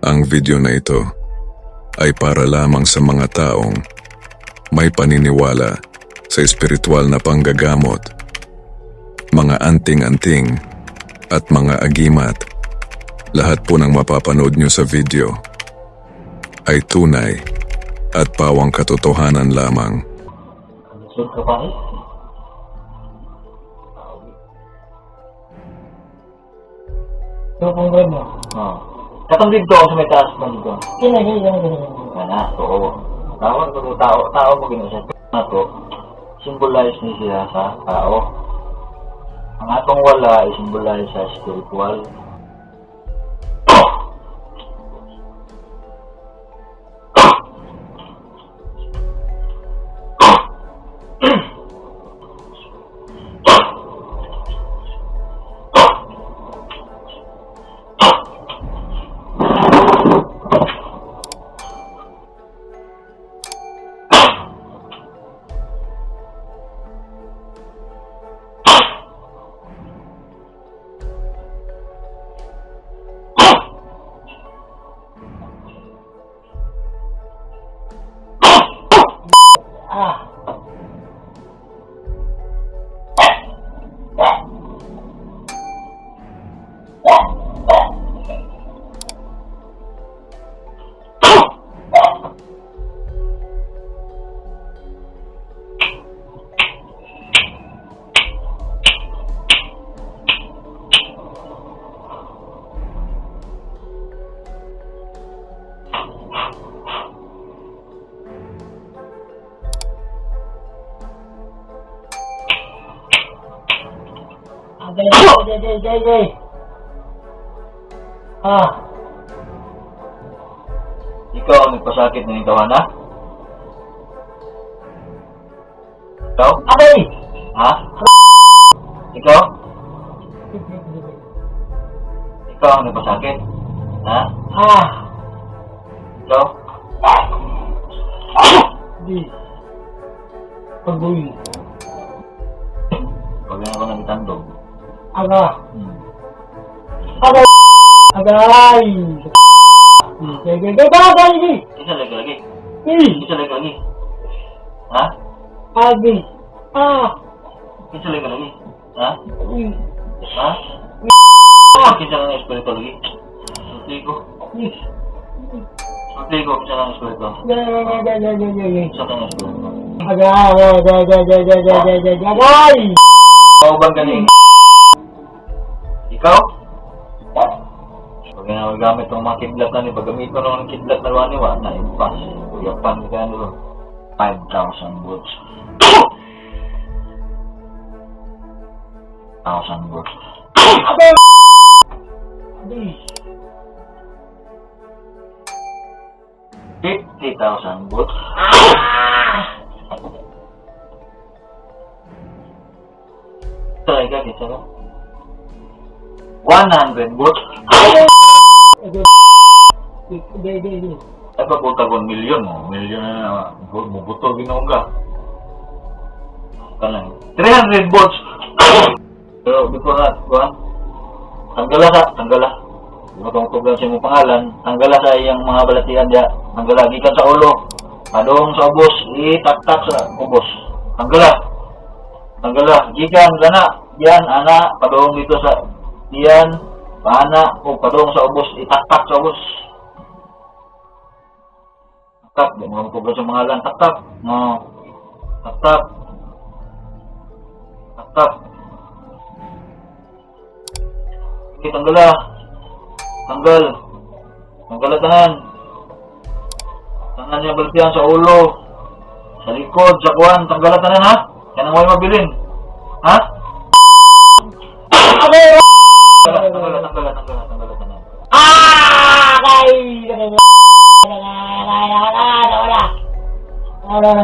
Ang video na ito ay para lamang sa mga taong may paniniwala sa espiritual na panggagamot, mga anting-anting at mga agimat. Lahat po ng mapapanood nyo sa video ay tunay at pawang katotohanan lamang. Sure ka pa eh? So, kung gano'n mo. Oo. Katong dito ako sa may taas mo dito. Kinagay. Kana, oo. Tawag ko tao mo ginasa. Na to, symbolize ni siya sa tao. Ang atong wala ay symbolize sa spiritual. Ah! Jay. Ah! Ikaw ang nagpasakit ng tawana? Ikaw? Abay! Ha? Ikaw? Ikaw ang nagpasakit? Ha? Ah! Ikaw? Di. Pagbuy. Huwag na ako nagtandog. Aga. Hmm. Agay! Agay! Gay! Isa lagi. Gay! Isa lagi. Ha? Agay! Ah! Isa lagi. Ha? Uy! Ha? Isa lang espiritu lagi. Sulti ko. Isa lang espiritu. Gay! Isa lang espiritu. Agay! Ikaw bang galing? Ikaw? Pag ginagamit ng mga kidlat na ni, pag gamit mo ng kidlat na waniwa, na impas. Kuyapan ka nilo. 5,000 volts. 1,000 volts. Agay! 50,000 volts. Try ka, kita mo. 100 volts. Gay! Ay pa po tagong milyon mo. Milyon na bubuto ginoong ka. Kanang 300 volts. Pero before that, kuhan. Tanggala. Di mo itong tugang sa mong pangalan. Tanggala sa iyang mga balatian diya. Tanggala, gikan sa ulo. Padong sa ubos. Itak-tak sa ubos. Tanggala, gikan, gana. Yan, ana. Padong dito sa yan. Paana. O padong sa ubos. Itak-tak sa ubos. Tak, di mo tugas sa pangalan. Tak. No. Tak. Sige, tanggala. Tanggala tanan. Tanan niya balpian sa ulo. Sa likod, sa kuwan. Tanggala tanan ha. Yan ang huwag mabilin. Ha? Agay! Tanggala tanan. Ah! Agay! Wala. Tanggala.